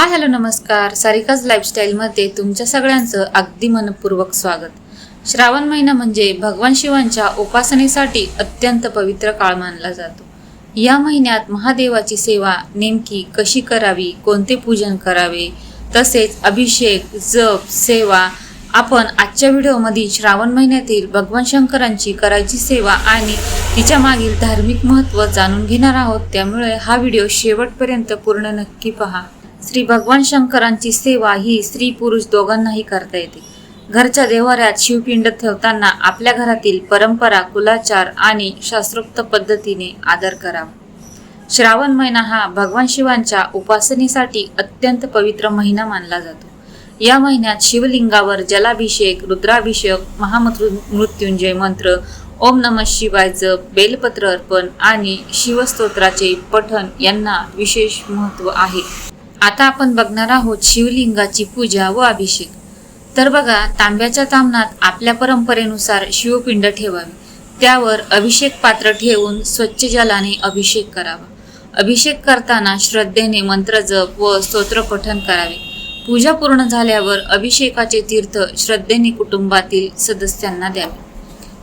Hello नमस्कार. सारिकाज लाईफस्टाईलमध्ये तुमच्या सगळ्यांचं अगदी मनपूर्वक स्वागत. श्रावण महिना म्हणजे भगवान शिवांच्या उपासनेसाठी अत्यंत पवित्र काळ मानला जातो. या महिन्यात महादेवाची सेवा नेमकी कशी करावी, कोणते पूजन करावे, तसेच अभिषेक, जप, सेवा आपण आजच्या व्हिडिओमध्ये श्रावण महिन्यातील भगवान शंकरांची करायची सेवा आणि तिच्या मागील धार्मिक महत्त्व जाणून घेणार आहोत. त्यामुळे हा व्हिडिओ शेवटपर्यंत पूर्ण नक्की पहा. श्री भगवान शंकरांची सेवा ही स्त्री पुरुष दोघांनाही करता येते. घरच्या देवाऱ्यात शिवपिंड ठेवताना आपल्या घरातील परंपरा, कुलाचार आणि शास्त्रोक्त पद्धतीने आदर करावा. श्रावण महिना हा भगवान शिवांच्या उपासनेसाठी अत्यंत पवित्र महिना मानला जातो. या महिन्यात शिवलिंगावर जलाभिषेक, रुद्राभिषेक, महामृत्युंजय मंत्र, ओम नमः शिवाय जप, बेलपत्र अर्पण आणि शिवस्तोत्राचे पठण यांना विशेष महत्त्व आहे. आता आपण बघणार आहोत शिवलिंगाची पूजा व अभिषेक. तर बघा, तांब्याच्या ताम्हणात आपल्या परंपरेनुसार शिवपिंड ठेवावे. त्यावर अभिषेक पात्र ठेवून स्वच्छ जलाने अभिषेक करावा. अभिषेक करताना श्रद्धेने मंत्र जप व स्तोत्र पठण करावे. पूजा पूर्ण झाल्यावर अभिषेकाचे तीर्थ श्रद्धेने कुटुंबातील सदस्यांना द्यावे.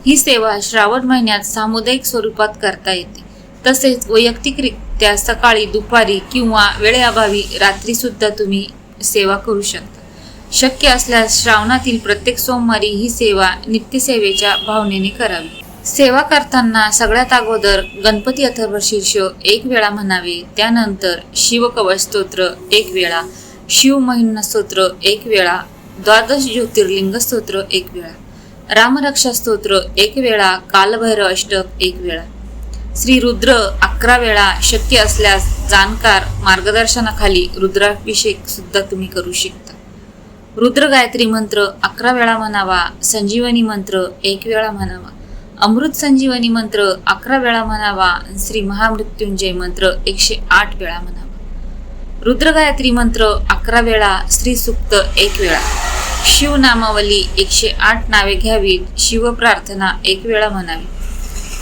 ही सेवा श्रावण महिन्यात सामुदायिक स्वरूपात करता येते. तसेच वैयक्तिकरित्या सकाळी, दुपारी किंवा वेळेअभावी रात्री सुद्धा तुम्ही सेवा करू शकता. शक्य असल्यास श्रावणातील प्रत्येक सोमवारी ही सेवा नित्यसेवेच्या भावनेने करावी. सेवा करताना सगळ्यात अगोदर गणपती अथर्वशीर्ष 1 वेळा म्हणावे. त्यानंतर शिवकवच स्तोत्र 1 वेळा, शिव महिमा स्तोत्र 1 वेळा, द्वादश ज्योतिर्लिंग स्तोत्र 1 वेळा, रामरक्षा स्तोत्र 1 वेळा, कालभैरव अष्टक 1 वेळा, श्री रुद्र 11 वेळा. शक्य असल्यास जाणकार मार्गदर्शनाखाली रुद्राभिषेक सुद्धा तुम्ही करू शकता. रुद्र गायत्री मंत्र 11 वेळा म्हणावा. संजीवनी मंत्र 1 वेळा म्हणावा. अमृत संजीवनी मंत्र 11 वेळा म्हणावा. श्री महामृत्युंजय मंत्र 108 वेळा म्हणावा. रुद्र गायत्री मंत्र 11 वेळा, श्री सूक्त 1 वेळा, शिवनामावली 108 नावे घ्यावीत. शिव प्रार्थना 1 वेळा म्हणावी.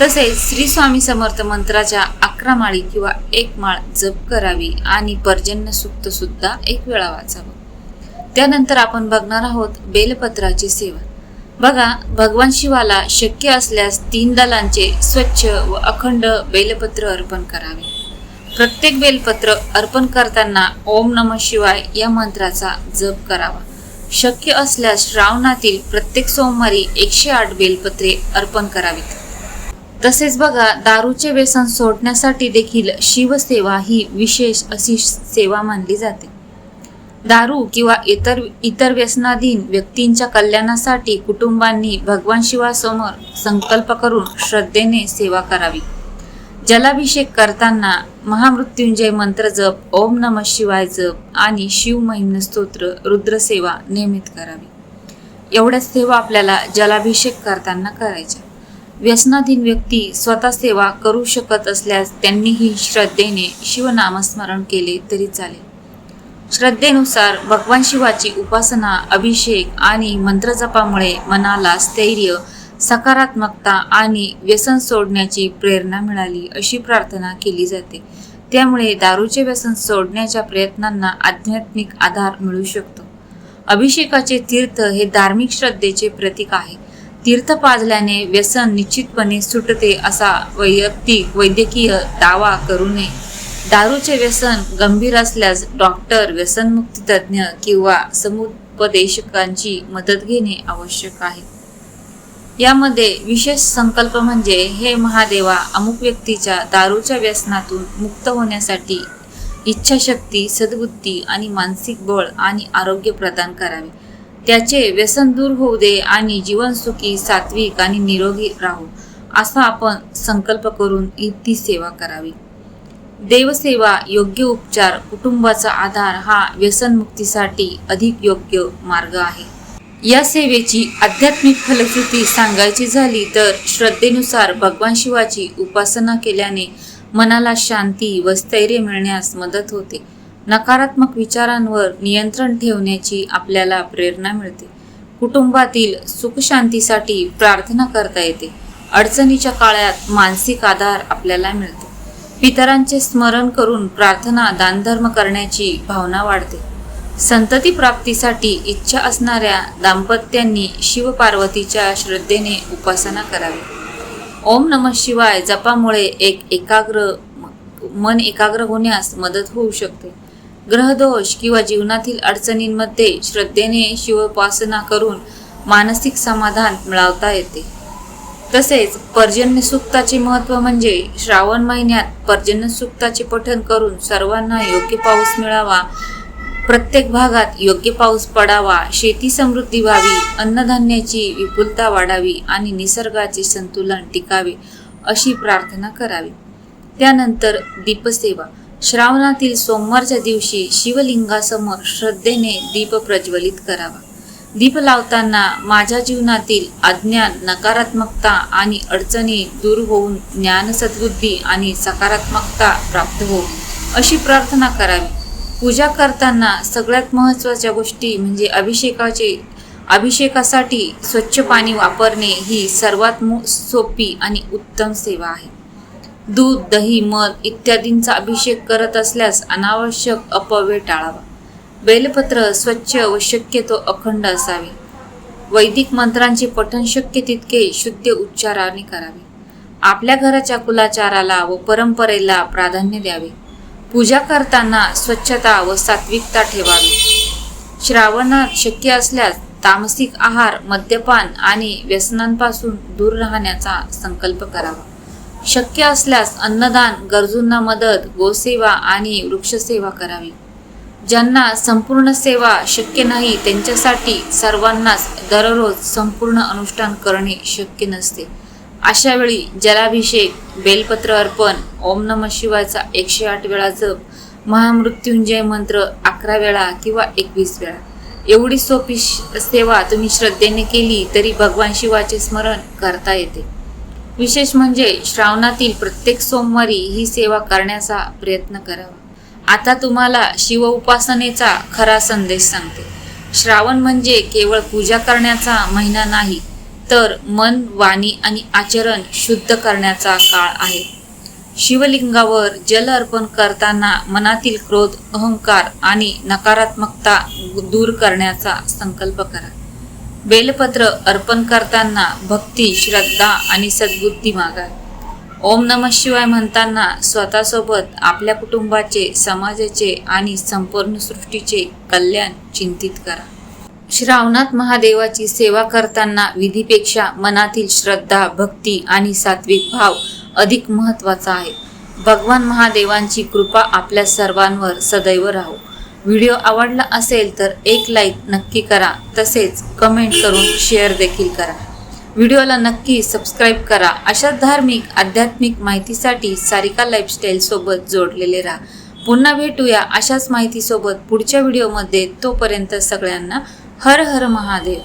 तसेच श्री स्वामी समर्थ मंत्राच्या 11 माळी किंवा 1 माळ जप करावी आणि पर्जन्य सूक्त सुद्धा 1 वेळा वाचावं. त्यानंतर आपण बघणार आहोत बेलपत्राची सेवा. बघा, भगवान शिवाला शक्य असल्यास 3 दलांचे स्वच्छ व अखंड बेलपत्र अर्पण करावे. प्रत्येक बेलपत्र अर्पण करताना ओम नमः शिवाय या मंत्राचा जप करावा. शक्य असल्यास श्रावणातील प्रत्येक सोमवारी 108 बेलपत्रे अर्पण करावीत. तसेच बघा, दारूचे व्यसन सोडण्यासाठी देखील शिवसेवा ही विशेष अशी सेवा मानली जाते. दारू किंवा इतर व्यसनाधीन व्यक्तींच्या कल्याणासाठी कुटुंबांनी भगवान शिवासमोर संकल्प करून श्रद्धेने सेवा करावी. जलाभिषेक करताना महामृत्युंजय मंत्र जप, ओम नमः शिवाय जप आणि शिव महिमा स्तोत्र, रुद्रसेवा नियमित करावी. एवढ्याच सेवा आपल्याला जलाभिषेक करताना करायच्या. व्यसनाधीन व्यक्ती स्वतः सेवा करू शकत असल्यास त्यांनीही श्रद्धेने शिवनामस्मरण केले तरी चालेल. श्रद्धेनुसार भगवान शिवाची उपासना, अभिषेक आणि मंत्रजपामुळे मनाला स्थैर्य, सकारात्मकता आणि व्यसन सोडण्याची प्रेरणा मिळाली अशी प्रार्थना केली जाते. त्यामुळे दारूचे व्यसन सोडण्याच्या प्रयत्नांना आध्यात्मिक आधार मिळू शकतो. अभिषेकाचे तीर्थ हे धार्मिक श्रद्धेचे प्रतीक आहे. तीर्थ पाजल्याने व्यसन निश्चितपणे सुटते असा वैद्यकीय दावा करू नये. दारूचे व्यसन गंभीर असल्यास डॉक्टर, व्यसनमुक्ती तज्ज्ञ किंवा समुपदेशकांची मदत घेणे आवश्यक आहे. यामध्ये विशेष संकल्प म्हणजे, हे महादेवा, अमुक व्यक्तीच्या दारूच्या व्यसनातून मुक्त होण्यासाठी इच्छाशक्ती, सद्बुद्धी आणि मानसिक बळ आणि आरोग्य प्रदान करावे. त्याचे व्यसन दूर होऊ दे आणि जीवन सुखी, सात्विक आणि निरोगी राहू, असा आपण संकल्प करून ती सेवा करावी. देवसेवा, योग्य उपचार, कुटुंबाचा आधार हा व्यसनमुक्तीसाठी अधिक योग्य मार्ग आहे. या सेवेची आध्यात्मिक फलश्रुती सांगायची झाली तर श्रद्धेनुसार भगवान शिवाची उपासना केल्याने मनाला शांती व स्थैर्य मिळण्यास मदत होते. नकारात्मक विचारांवर नियंत्रण ठेवण्याची आपल्याला प्रेरणा मिळते. कुटुंबातील सुखशांतीसाठी प्रार्थना करता येते. अडचणीच्या काळात मानसिक आधार आपल्याला मिळतो. पितरांचे स्मरण करून प्रार्थना दानधर्म करण्याची भावना वाढते. संतती प्राप्तीसाठी इच्छा असणाऱ्या दाम्पत्यांनी शिवपार्वतीच्या श्रद्धेने उपासना करावी. ओम नमः शिवाय जपामुळे मन एकाग्र होण्यास मदत होऊ शकते. ग्रहदोष किंवा जीवनातील अडचणींमध्ये श्रद्धेने शिवोपासना करून मानसिक समाधान मिळवता येते. तसेच पर्जन्य सूक्ताचे महत्त्व म्हणजे श्रावण महिन्यात पर्जन्य सूक्ताचे पठण करून सर्वांना योग्य पाऊस मिळावा, प्रत्येक भागात योग्य पाऊस पडावा, शेती समृद्धी व्हावी, अन्नधान्याची विपुलता वाढावी आणि निसर्गाचे संतुलन टिकावे अशी प्रार्थना करावी. त्यानंतर दीपसेवा. श्रावणातील सोमवारच्या दिवशी शिवलिंगासमोर श्रद्धेने दीप प्रज्वलित करावा. दीप लावताना माझ्या जीवनातील अज्ञान, नकारात्मकता आणि अडचणी दूर होऊन ज्ञान, सद्बुद्धी आणि सकारात्मकता प्राप्त हो अशी प्रार्थना करावी. पूजा करताना सगळ्यात महत्त्वाच्या गोष्टी म्हणजे अभिषेकासाठी स्वच्छ पाणी वापरणे ही सर्वात सोपी आणि उत्तम सेवा आहे. दूध, दही, मध इत्यादींचा अभिषेक करत असल्यास अनावश्यक अपव्यय टाळावा. बेलपत्र स्वच्छ व शक्यतो अखंड असावे. वैदिक मंत्रांचे पठण शक्य तितके शुद्ध उच्चाराने करावे. आपल्या घराच्या कुलाचाराला व परंपरेला प्राधान्य द्यावे. पूजा करताना स्वच्छता व सात्विकता ठेवावी. श्रावणात शक्य असल्यास तामसिक आहार, मद्यपान आणि व्यसनांपासून दूर राहण्याचा संकल्प करावा. शक्य असल्यास अन्नदान, गरजूंना मदत, गोसेवा आणि वृक्षसेवा करावी. ज्यांना संपूर्ण सेवा शक्य नाही त्यांच्यासाठी सर्वांनाच दररोज संपूर्ण अनुष्ठान करणे शक्य नसते. अशा वेळी जलाभिषेक, बेलपत्र अर्पण, ओम नमः शिवायचा 108 वेळा जप, महामृत्युंजय मंत्र 11 वेळा किंवा 21 वेळा एवढी सोपी सेवा तुम्ही श्रद्धेने केली तरी भगवान शिवाचे स्मरण करता येते. विशेष म्हणजे श्रावणातील प्रत्येक सोमवारी ही सेवा करण्याचा प्रयत्न करावा. आता तुम्हाला शिव उपासनेचा खरा संदेश सांगते. श्रावण म्हणजे केवळ पूजा करण्याचा महिना नाही, तर मन, वाणी आणि आचरण शुद्ध करण्याचा काळ आहे. शिवलिंगावर जल अर्पण करताना मनातील क्रोध, अहंकार आणि नकारात्मकता दूर करण्याचा संकल्प करा. बेलपत्र अर्पण करताना भक्ती, श्रद्धा आणि सद्बुद्धी मागा. ओम नमः शिवाय म्हणताना स्वतःसोबत आपल्या कुटुंबाचे, समाजाचे आणि संपूर्ण सृष्टीचे कल्याण चिंतित करा. श्रावणात महादेवाची सेवा करताना विधीपेक्षा मनातील श्रद्धा, भक्ती आणि सात्विक भाव अधिक महत्त्वाचा आहे. भगवान महादेवांची कृपा आपल्या सर्वांवर सदैव राहो. व्हिडिओ आवडला असेल तर एक लाईक नक्की करा, तसेच कमेंट करून शेअर देखील करा. व्हिडिओला नक्की सबस्क्राईब करा. अशा धार्मिक, आध्यात्मिक माहितीसाठी सारिका लाईफस्टाईल सोबत जोडलेले राहा. पुन्हा भेटूया अशाच माहितीसोबत पुढच्या व्हिडिओमध्ये. तोपर्यंत सगळ्यांना हर हर महादेव.